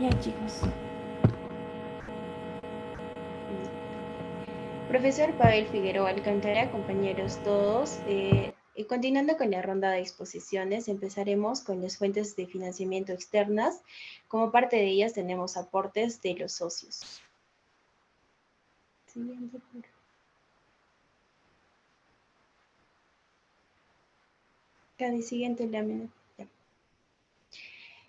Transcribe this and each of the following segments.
Ya, chicos. Profesor Pavel Figueroa Alcántara, compañeros todos, y continuando con la ronda de exposiciones, empezaremos con las fuentes de financiamiento externas. Como parte de ellas tenemos aportes de los socios. Siguiente, por favor. Cada siguiente lámina. Ya.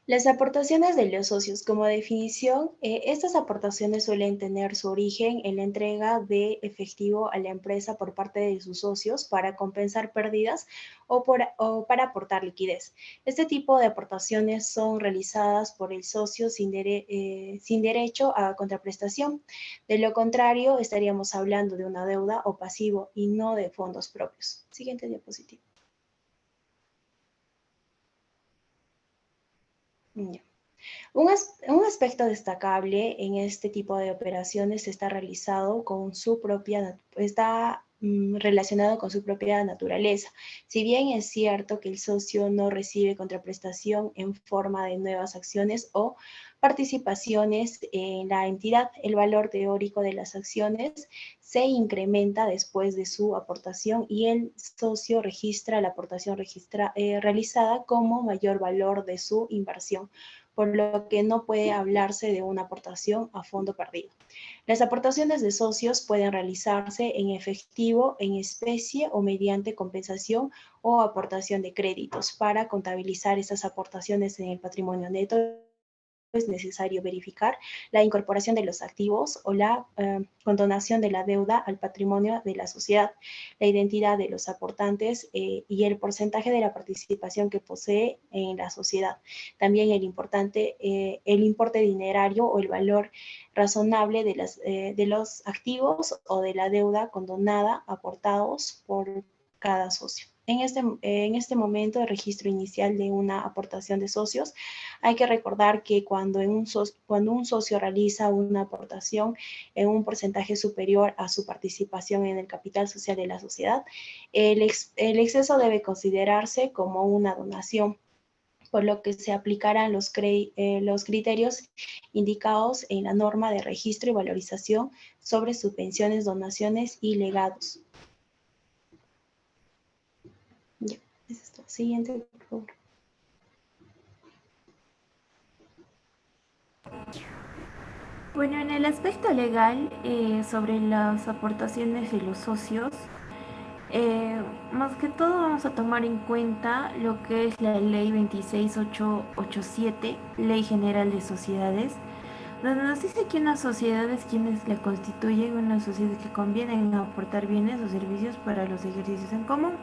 Las aportaciones de los socios, como definición, estas aportaciones suelen tener su origen en la entrega de efectivo a la empresa por parte de sus socios para compensar pérdidas o para aportar liquidez. Este tipo de aportaciones son realizadas por el socio sin derecho a contraprestación. De lo contrario, estaríamos hablando de una deuda o pasivo y no de fondos propios. Siguiente diapositiva. Ya. Un aspecto destacable en este tipo de operaciones está realizado con su propia, está relacionado con su propia naturaleza. Si bien es cierto que el socio no recibe contraprestación en forma de nuevas acciones o participaciones en la entidad, el valor teórico de las acciones se incrementa después de su aportación y el socio registra la aportación realizada como mayor valor de su inversión, por lo que no puede hablarse de una aportación a fondo perdido. Las aportaciones de socios pueden realizarse en efectivo, en especie o mediante compensación o aportación de créditos. Para contabilizar estas aportaciones en el patrimonio neto, es necesario verificar la incorporación de los activos o la condonación de la deuda al patrimonio de la sociedad, la identidad de los aportantes y el porcentaje de la participación que posee en la sociedad. También el importe dinerario o el valor razonable de los activos o de la deuda condonada aportados por cada socio. En este momento de registro inicial de una aportación de socios, hay que recordar que cuando un socio realiza una aportación en un porcentaje superior a su participación en el capital social de la sociedad, el exceso debe considerarse como una donación, por lo que se aplicarán los criterios indicados en la norma de registro y valorización sobre subvenciones, donaciones y legados. Ya, es esto. Siguiente, por favor. Bueno, en el aspecto legal, sobre las aportaciones de los socios, más que todo vamos a tomar en cuenta lo que es la ley 26887, Ley General de Sociedades, donde nos dice que una sociedad es quienes la constituyen, una sociedad que convienen a aportar bienes o servicios para los ejercicios en común.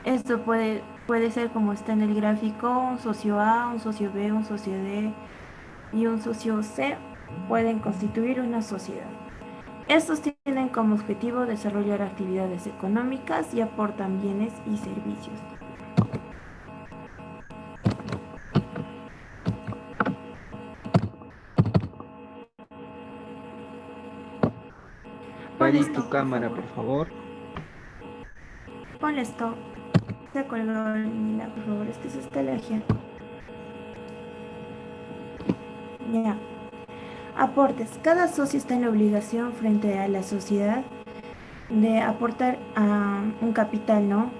Esto puede ser como está en el gráfico: un socio A, un socio B, un socio D y un socio C pueden constituir una sociedad. Estos tienen como objetivo desarrollar actividades económicas y aportan bienes y servicios. Ponle Cari, tu stop, por cámara, favor. por favor. Ponle stop. Se ha colgado el Mila, por favor. Es que se está lajeando. Ya. Aportes. Cada socio está en la obligación frente a la sociedad de aportar a un capital, ¿no?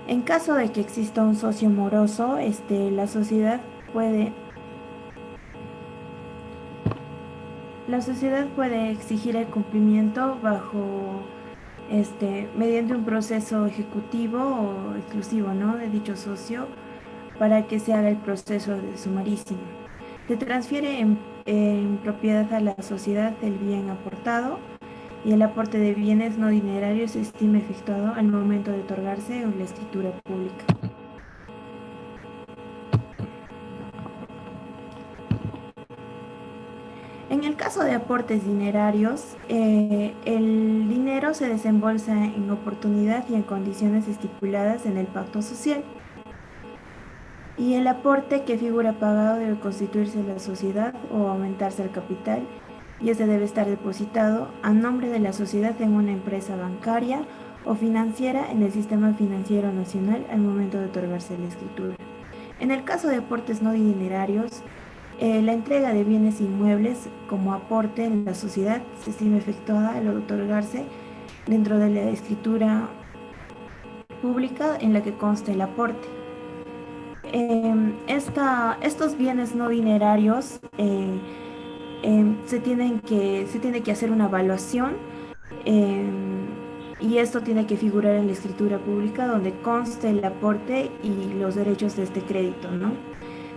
En caso de que exista un socio moroso, la sociedad puede exigir el cumplimiento mediante un proceso ejecutivo o exclusivo, ¿no?, de dicho socio, para que se haga el proceso de sumarísimo. Se transfiere en propiedad a la sociedad el bien aportado, y el aporte de bienes no dinerarios se estima efectuado al momento de otorgarse la escritura pública. En el caso de aportes dinerarios, el dinero se desembolsa en oportunidad y en condiciones estipuladas en el pacto social. Y el aporte que figura pagado debe constituirse en la sociedad o aumentarse el capital, y este debe estar depositado a nombre de la sociedad en una empresa bancaria o financiera en el sistema financiero nacional al momento de otorgarse la escritura. En el caso de aportes no dinerarios, La entrega de bienes inmuebles como aporte en la sociedad se estima efectuada al otorgarse dentro de la escritura pública en la que consta el aporte. Estos bienes no dinerarios se tiene que hacer una evaluación eh, y esto tiene que figurar en la escritura pública donde conste el aporte y los derechos de este crédito, ¿no?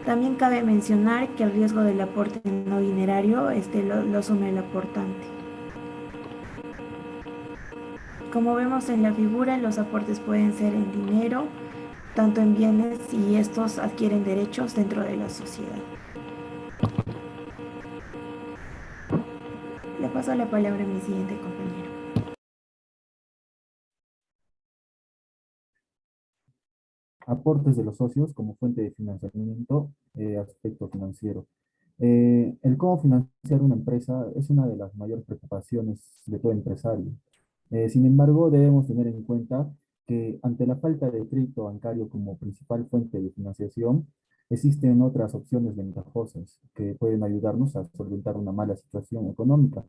También cabe mencionar que el riesgo del aporte no dinerario lo asume el aportante. Como vemos en la figura, los aportes pueden ser en dinero, tanto en bienes, y estos adquieren derechos dentro de la sociedad. Le paso la palabra a mi siguiente compañero. Aportes de los socios como fuente de financiamiento, aspecto financiero. El cómo financiar una empresa es una de las mayores preocupaciones de todo empresario. Sin embargo, debemos tener en cuenta que ante la falta de crédito bancario como principal fuente de financiación, existen otras opciones ventajosas que pueden ayudarnos a solventar una mala situación económica.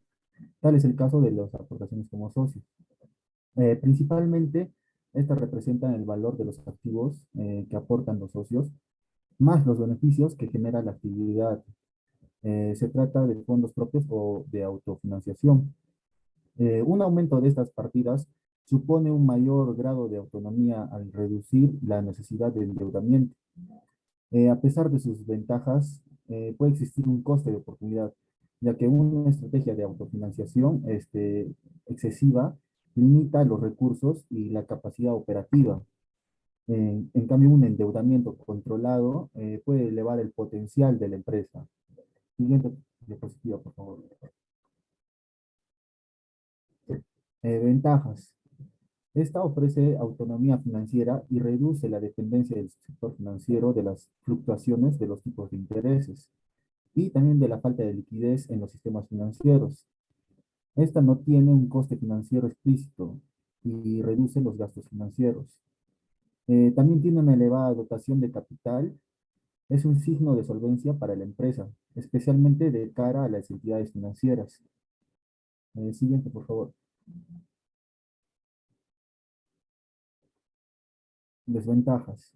Tal es el caso de las aportaciones como socios. Principalmente, estas representan el valor de los activos que aportan los socios, más los beneficios que genera la actividad. Se trata de fondos propios o de autofinanciación. Un aumento de estas partidas supone un mayor grado de autonomía al reducir la necesidad de endeudamiento. A pesar de sus ventajas, puede existir un coste de oportunidad, ya que una estrategia de autofinanciación excesiva limita los recursos y la capacidad operativa. En cambio, un endeudamiento controlado puede elevar el potencial de la empresa. Siguiente diapositiva, por favor. Ventajas. Esta ofrece autonomía financiera y reduce la dependencia del sector financiero de las fluctuaciones de los tipos de intereses y también de la falta de liquidez en los sistemas financieros. Esta no tiene un coste financiero explícito y reduce los gastos financieros. También tiene una elevada dotación de capital. Es un signo de solvencia para la empresa, especialmente de cara a las entidades financieras. Siguiente, por favor. Desventajas.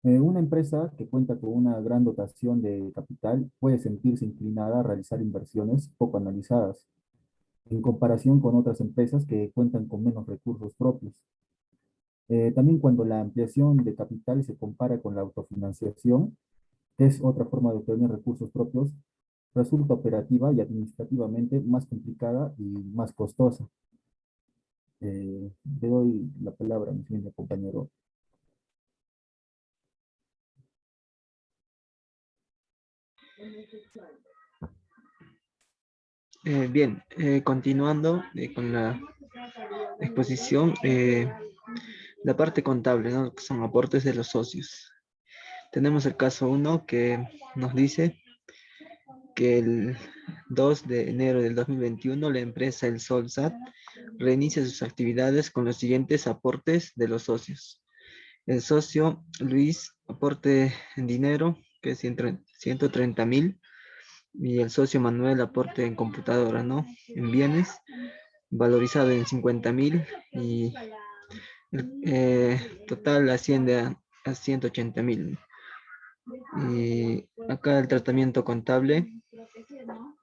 Una empresa que cuenta con una gran dotación de capital puede sentirse inclinada a realizar inversiones poco analizadas, en comparación con otras empresas que cuentan con menos recursos propios. También cuando la ampliación de capital se compara con la autofinanciación, que es otra forma de obtener recursos propios, resulta operativa y administrativamente más complicada y más costosa. Le doy la palabra a mi siguiente compañero. Bien, continuando con la exposición, la parte contable, ¿no? Que son aportes de los socios. Tenemos el caso 1 que nos dice que el 2 de enero del 2021 la empresa El Solsat reinicia sus actividades con los siguientes aportes de los socios. El socio Luis aporte en dinero, que es 130,000, y el socio Manuel aporte en computadora, ¿no? En bienes, valorizado en 50,000, y total asciende a 180,000. Y acá el tratamiento contable,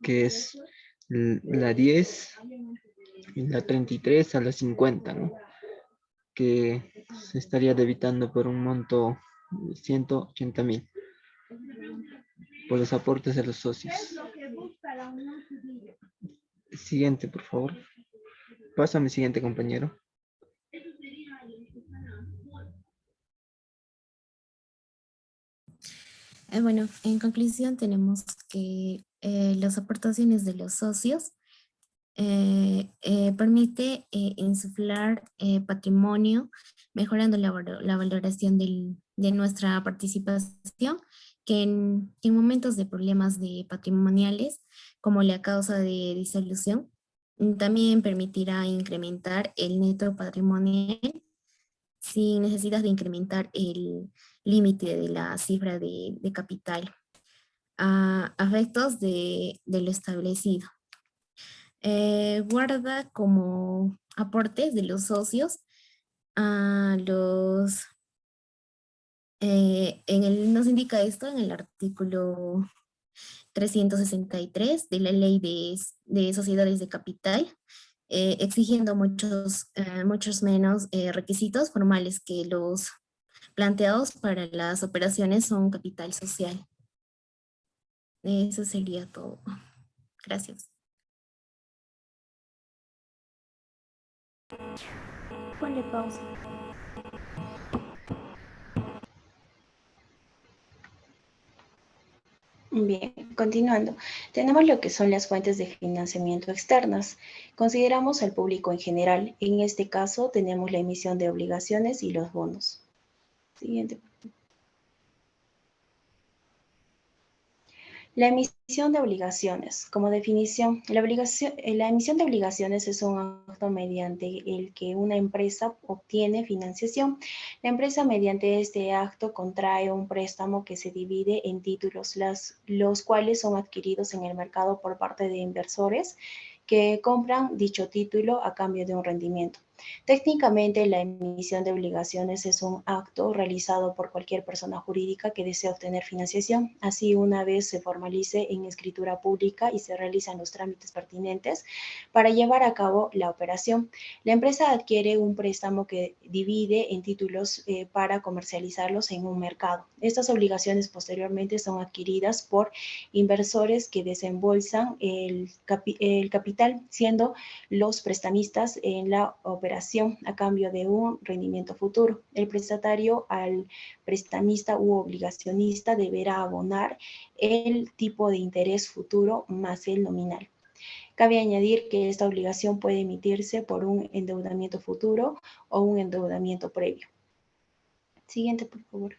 que es la 10 y la 33 a la 50, ¿no? Que se estaría debitando por un monto de 180,000 por los aportes de los socios. Siguiente, por favor. Pásame, siguiente, compañero. Bueno, en conclusión tenemos que las aportaciones de los socios permite insuflar patrimonio, mejorando la valoración de nuestra participación, que en momentos de problemas patrimoniales, como la causa de disolución, también permitirá incrementar el neto patrimonial sin necesidad de incrementar el límite de la cifra de capital. a efectos de lo establecido. Guarda como aportes de los socios a los, nos indica esto en el artículo 363 de la Ley de Sociedades de Capital, exigiendo muchos menos requisitos formales que los planteados para las operaciones son capital social. Eso sería todo. Gracias. Ponle pausa. Bien, continuando, tenemos lo que son las fuentes de financiamiento externas. Consideramos al público en general. En este caso, tenemos la emisión de obligaciones y los bonos. Siguiente. La emisión de obligaciones. Como definición, la emisión de obligaciones es un acto mediante el que una empresa obtiene financiación. La empresa mediante este acto contrae un préstamo que se divide en títulos, los cuales son adquiridos en el mercado por parte de inversores que compran dicho título a cambio de un rendimiento. Técnicamente, la emisión de obligaciones es un acto realizado por cualquier persona jurídica que desee obtener financiación. Así, una vez se formalice en escritura pública y se realizan los trámites pertinentes para llevar a cabo la operación, la empresa adquiere un préstamo que divide en títulos para comercializarlos en un mercado. Estas obligaciones posteriormente son adquiridas por inversores que desembolsan el capital, siendo los prestamistas en la operación a cambio de un rendimiento futuro. El prestatario al prestamista u obligacionista deberá abonar el tipo de interés futuro más el nominal. Cabe añadir que esta obligación puede emitirse por un endeudamiento futuro o un endeudamiento previo. Siguiente, por favor.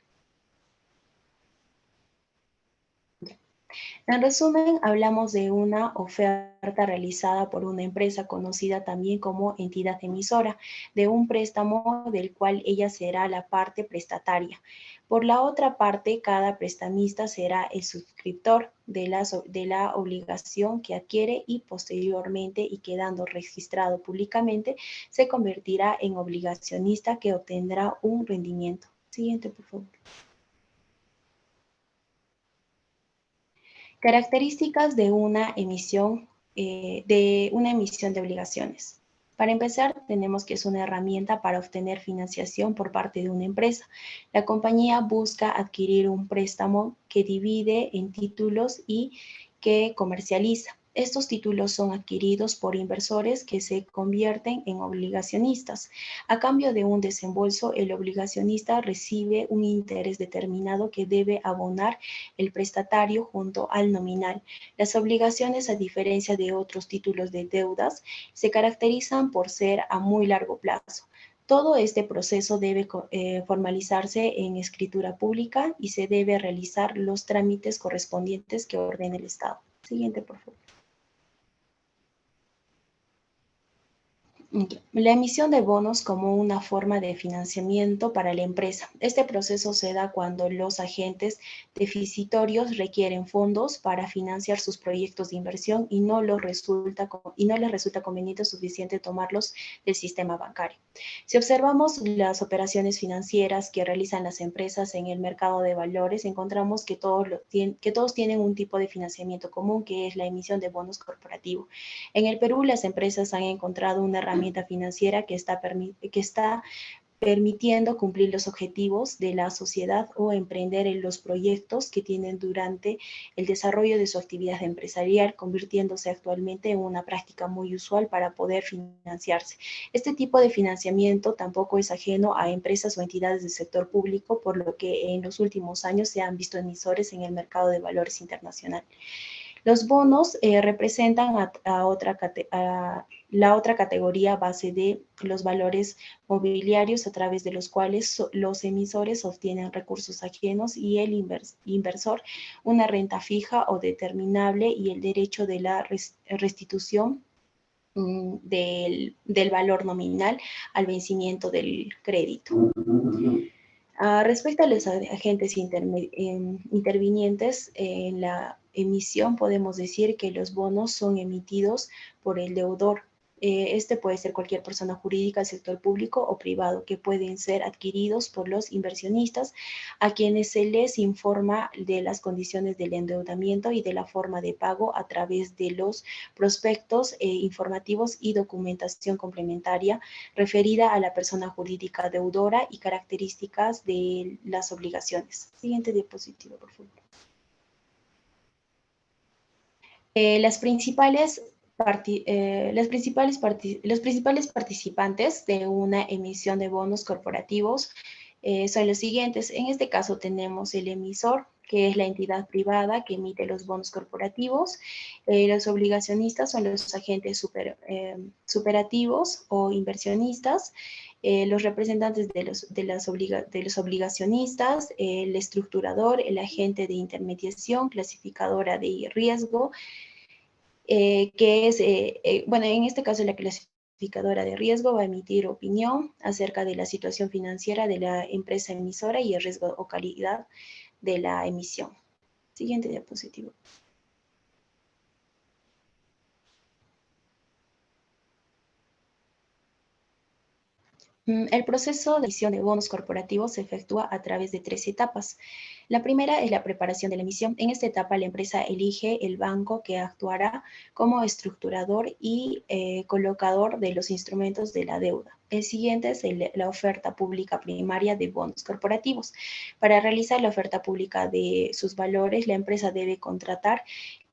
En resumen, hablamos de una oferta realizada por una empresa conocida también como entidad emisora, de un préstamo del cual ella será la parte prestataria. Por la otra parte, cada prestamista será el suscriptor de la obligación que adquiere y posteriormente, y quedando registrado públicamente, se convertirá en obligacionista que obtendrá un rendimiento. Siguiente, por favor. Características de una emisión de obligaciones. Para empezar, tenemos que es una herramienta para obtener financiación por parte de una empresa. La compañía busca adquirir un préstamo que divide en títulos y que comercializa. Estos títulos son adquiridos por inversores que se convierten en obligacionistas. A cambio de un desembolso, el obligacionista recibe un interés determinado que debe abonar el prestatario junto al nominal. Las obligaciones, a diferencia de otros títulos de deudas, se caracterizan por ser a muy largo plazo. Todo este proceso debe formalizarse en escritura pública y se debe realizar los trámites correspondientes que ordene el Estado. Siguiente, por favor. La emisión de bonos como una forma de financiamiento para la empresa. Este proceso se da cuando los agentes deficitorios requieren fondos para financiar sus proyectos de inversión y no les resulta conveniente o suficiente tomarlos del sistema bancario. Si observamos las operaciones financieras que realizan las empresas en el mercado de valores, encontramos que todos tienen un tipo de financiamiento común, que es la emisión de bonos corporativos. En el Perú, las empresas han encontrado una herramienta financiera que está permitiendo cumplir los objetivos de la sociedad o emprender en los proyectos que tienen durante el desarrollo de su actividad empresarial, convirtiéndose actualmente en una práctica muy usual para poder financiarse. Este tipo de financiamiento tampoco es ajeno a empresas o entidades del sector público, por lo que en los últimos años se han visto emisores en el mercado de valores internacional. Los bonos representan la otra categoría base de los valores mobiliarios, a través de los cuales los emisores obtienen recursos ajenos y el inversor una renta fija o determinable y el derecho de la restitución del valor nominal al vencimiento del crédito. Respecto a los agentes intervinientes en la emisión, podemos decir que los bonos son emitidos por el deudor. Este puede ser cualquier persona jurídica, sector público o privado, que pueden ser adquiridos por los inversionistas, a quienes se les informa de las condiciones del endeudamiento y de la forma de pago a través de los prospectos informativos y documentación complementaria referida a la persona jurídica deudora y características de las obligaciones. Siguiente diapositiva, por favor. Los principales participantes de una emisión de bonos corporativos son los siguientes. En este caso tenemos el emisor, que es la entidad privada que emite los bonos corporativos. Los obligacionistas son los agentes superativos o inversionistas. Los representantes de los obligacionistas, el estructurador, el agente de intermediación, clasificadora de riesgo, que es, bueno, en este caso la clasificadora de riesgo va a emitir opinión acerca de la situación financiera de la empresa emisora y el riesgo o calidad de la emisión. Siguiente diapositiva. El proceso de emisión de bonos corporativos se efectúa a través de 3 etapas. La primera es la preparación de la emisión. En esta etapa la empresa elige el banco que actuará como estructurador y colocador de los instrumentos de la deuda. El siguiente es la oferta pública primaria de bonos corporativos. Para realizar la oferta pública de sus valores, la empresa debe contratar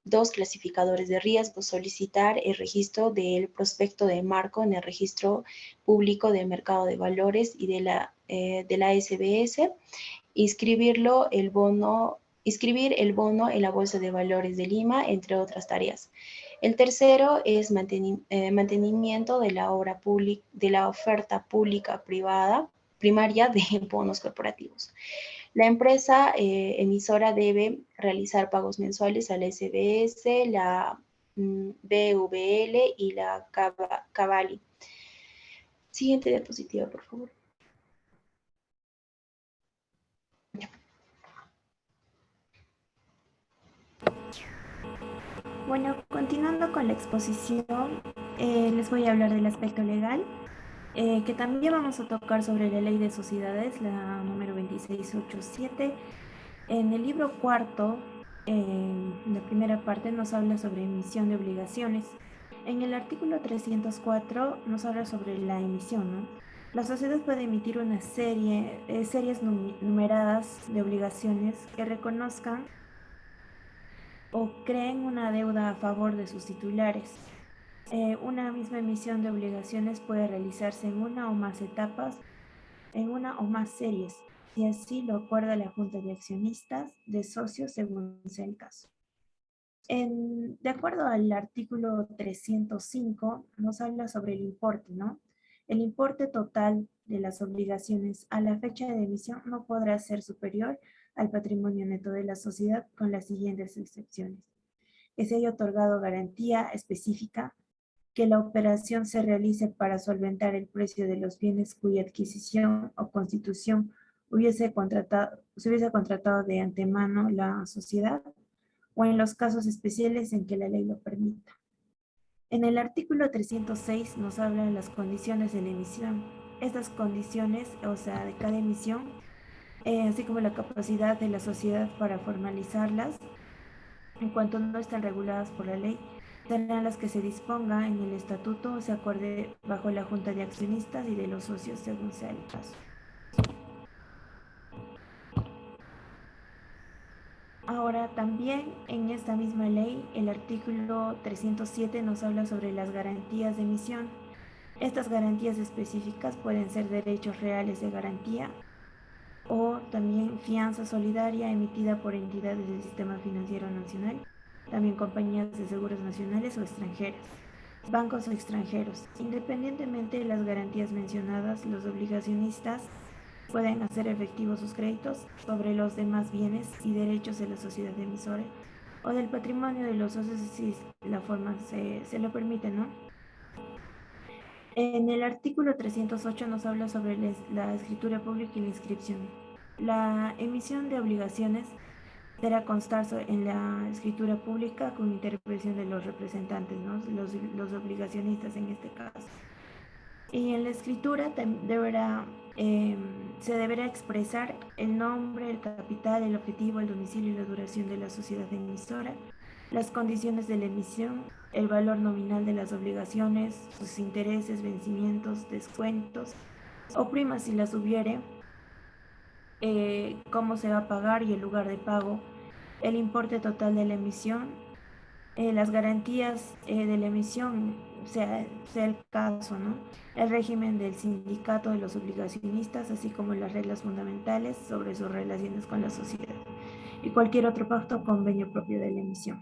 2 clasificadores de riesgo, solicitar el registro del prospecto de marco en el registro público de mercado de valores y de la SBS, inscribir el bono en la Bolsa de Valores de Lima, entre otras tareas. El tercero es mantenimiento de la oferta pública primaria de bonos corporativos. La empresa emisora debe realizar pagos mensuales a la SBS, la BVL y la Cavalli. Siguiente diapositiva, por favor. Bueno, continuando con la exposición, les voy a hablar del aspecto legal, que también vamos a tocar sobre la ley de sociedades, la número 2687. En el libro cuarto, la primera parte nos habla sobre emisión de obligaciones. En el artículo 304 nos habla sobre la emisión, ¿no? La sociedad puede emitir una series numeradas de obligaciones que reconozcan o creen una deuda a favor de sus titulares. Una misma emisión de obligaciones puede realizarse en una o más etapas, en una o más series, si así lo acuerda la Junta de Accionistas de Socios según sea el caso. De acuerdo al artículo 305, nos habla sobre el importe, ¿no? El importe total de las obligaciones a la fecha de emisión no podrá ser superior al patrimonio neto de la sociedad con las siguientes excepciones: que se haya otorgado garantía específica, que la operación se realice para solventar el precio de los bienes cuya adquisición o constitución se hubiese contratado de antemano la sociedad, o en los casos especiales en que la ley lo permita. En el artículo 306 nos habla de las condiciones de la emisión. Estas condiciones, o sea, de cada emisión, así como la capacidad de la sociedad para formalizarlas, en cuanto no están reguladas por la ley, serán las que se disponga en el estatuto o se acuerde bajo la Junta de Accionistas y de los socios según sea el caso. Ahora también en esta misma ley, el artículo 307 nos habla sobre las garantías de emisión. Estas garantías específicas pueden ser derechos reales de garantía o también fianza solidaria emitida por entidades del sistema financiero nacional, también compañías de seguros nacionales o extranjeras, bancos extranjeros. Independientemente de las garantías mencionadas, los obligacionistas pueden hacer efectivos sus créditos sobre los demás bienes y derechos de la sociedad emisora o del patrimonio de los socios si la forma se lo permite, ¿no? En el artículo 308 nos habla sobre la escritura pública y la inscripción. La emisión de obligaciones deberá constar en la escritura pública con intervención de los representantes, ¿no? Los obligacionistas en este caso. Y en la escritura se deberá expresar el nombre, el capital, el objetivo, el domicilio y la duración de la sociedad emisora, las condiciones de la emisión, el valor nominal de las obligaciones, sus intereses, vencimientos, descuentos o primas si las hubiere, cómo se va a pagar y el lugar de pago, el importe total de la emisión, las garantías de la emisión, sea el caso, ¿no? El régimen del sindicato de los obligacionistas, así como las reglas fundamentales sobre sus relaciones con la sociedad y cualquier otro pacto o convenio propio de la emisión.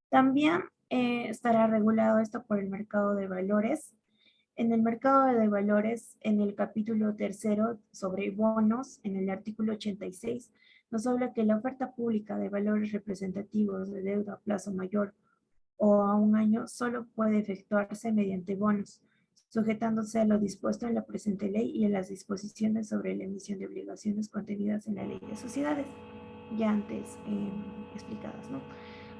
También estará regulado esto por el mercado de valores. En el mercado de valores, en el capítulo tercero sobre bonos, en el artículo 86, nos habla que la oferta pública de valores representativos de deuda a plazo mayor o a un año solo puede efectuarse mediante bonos, sujetándose a lo dispuesto en la presente ley y en las disposiciones sobre la emisión de obligaciones contenidas en la ley de sociedades, ya antes explicadas, ¿no?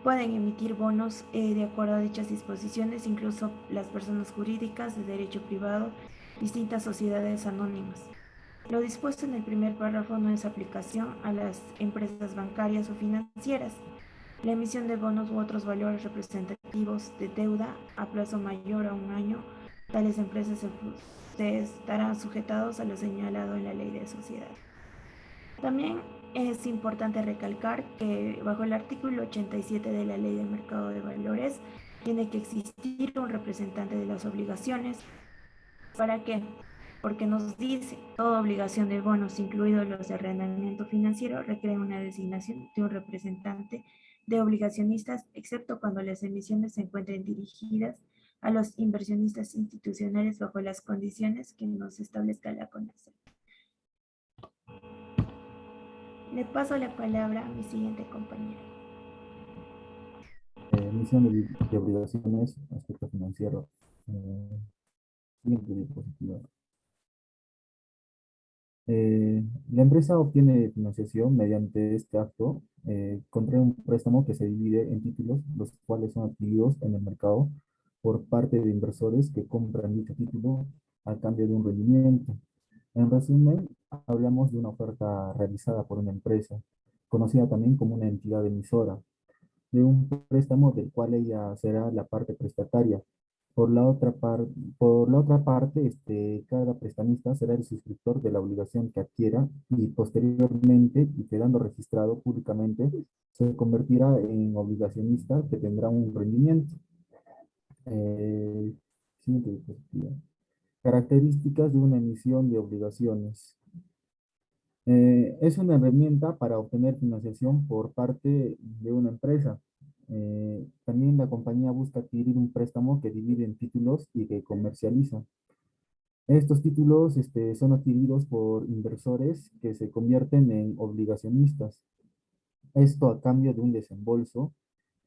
Pueden emitir bonos de acuerdo a dichas disposiciones, incluso las personas jurídicas de derecho privado, distintas sociedades anónimas. Lo dispuesto en el primer párrafo no es aplicación a las empresas bancarias o financieras. La emisión de bonos u otros valores representativos de deuda a plazo mayor a un año, tales empresas se estarán sujetados a lo señalado en la ley de sociedades. También es importante recalcar que bajo el artículo 87 de la Ley del Mercado de Valores tiene que existir un representante de las obligaciones. ¿Para qué? Porque nos dice, toda obligación de bonos, incluidos los de arrendamiento financiero, requiere una designación de un representante de obligacionistas, excepto cuando las emisiones se encuentren dirigidas a los inversionistas institucionales bajo las condiciones que nos establezca la CONACYT. Le paso la palabra a mi siguiente compañero. Emisión de obligaciones, aspecto financiero. Siguiente diapositiva. La empresa obtiene financiación mediante este acto, contrae un préstamo que se divide en títulos, los cuales son adquiridos en el mercado por parte de inversores que compran dicho título a cambio de un rendimiento. En resumen, hablamos de una oferta realizada por una empresa, conocida también como una entidad emisora, de un préstamo del cual ella será la parte prestataria. Por la otra parte, cada prestamista será el suscriptor de la obligación que adquiera y posteriormente, y quedando registrado públicamente, se convertirá en obligacionista que tendrá un rendimiento. Eh, Siguiente diapositiva. Características de una emisión de obligaciones. Es una herramienta para obtener financiación por parte de una empresa. También la compañía busca adquirir un préstamo que divide en títulos y que comercializa. Estos títulos son adquiridos por inversores que se convierten en obligacionistas. Esto a cambio de un desembolso.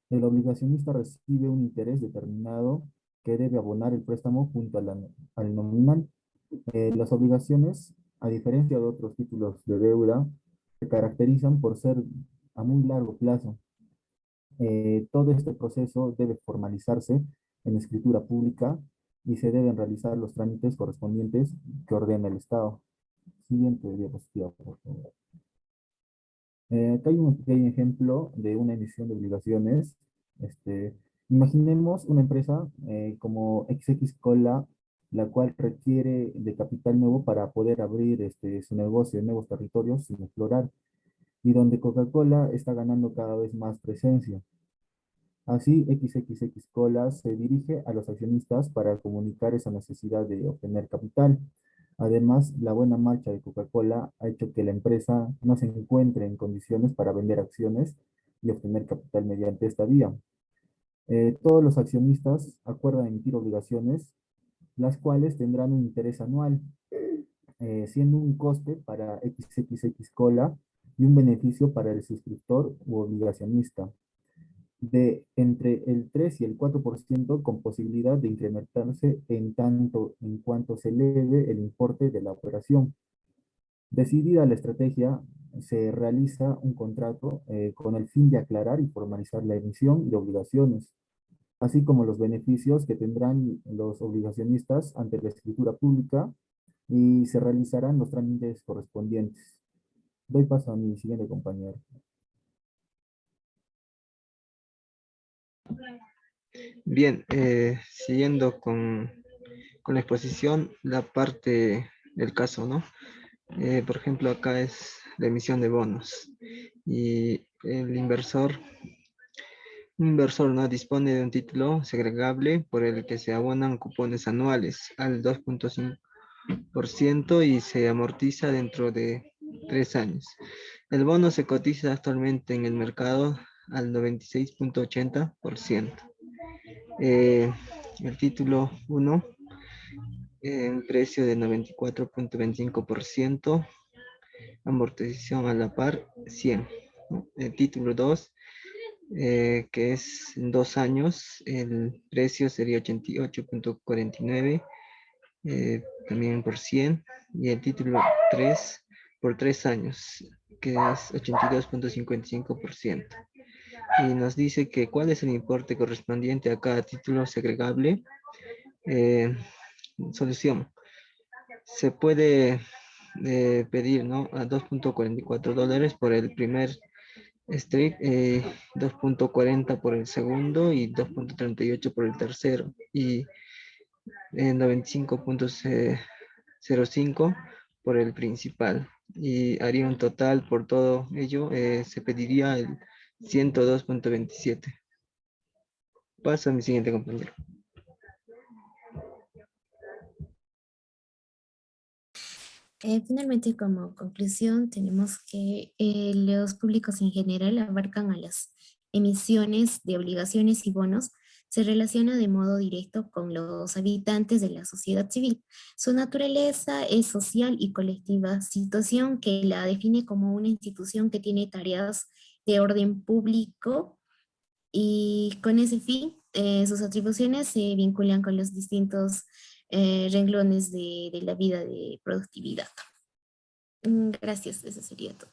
El obligacionista recibe un interés determinado que debe abonar el préstamo junto al nominal. Las obligaciones, a diferencia de otros títulos de deuda, se caracterizan por ser a muy largo plazo. Todo este proceso debe formalizarse en escritura pública y se deben realizar los trámites correspondientes que ordena el Estado. Siguiente diapositiva, por favor. Acá hay un pequeño ejemplo de una emisión de obligaciones. Imaginemos una empresa como XX Cola, la cual requiere de capital nuevo para poder abrir su negocio en nuevos territorios sin explorar, y donde Coca-Cola está ganando cada vez más presencia. Así, XXX Cola se dirige a los accionistas para comunicar esa necesidad de obtener capital. Además, la buena marcha de Coca-Cola ha hecho que la empresa no se encuentre en condiciones para vender acciones y obtener capital mediante esta vía. Todos los accionistas acuerdan emitir obligaciones, las cuales tendrán un interés anual, siendo un coste para XXX Cola y un beneficio para el suscriptor u obligacionista de entre el 3 y el 4% con posibilidad de incrementarse en tanto en cuanto se eleve el importe de la operación. Decidida la estrategia, se realiza un contrato con el fin de aclarar y formalizar la emisión de obligaciones, así como los beneficios que tendrán los obligacionistas ante la escritura pública y se realizarán los trámites correspondientes. Doy paso a mi siguiente compañero. Bien, siguiendo con la exposición, la parte del caso, ¿no? Por ejemplo, acá es la emisión de bonos y el inversor no dispone de un título segregable por el que se abonan cupones anuales al 2.5% y se amortiza dentro de 3 años. El bono se cotiza actualmente en el mercado al 96.80%. El título 1 en precio de 94.25%, amortización a la par 100. ¿No? El título 2, que es en 2 años, el precio sería 88.49, también por 100. Y el título 3 por 3 años, que es 82.55%. Y nos dice que cuál es el importe correspondiente a cada título segregable. Solución. Se puede pedir, ¿no?, a $2.44 por el primer strip, 2.40 por el segundo y 2.38 por el tercero y 95.05 por el principal, y haría un total por todo ello, se pediría el 102.27. Paso a mi siguiente compañero. Finalmente, como conclusión, tenemos que los públicos en general abarcan a las emisiones de obligaciones y bonos, se relaciona de modo directo con los habitantes de la sociedad civil. Su naturaleza es social y colectiva, situación que la define como una institución que tiene tareas de orden público y con ese fin, sus atribuciones se vinculan con los distintos renglones de la vida de productividad. Gracias, eso sería todo.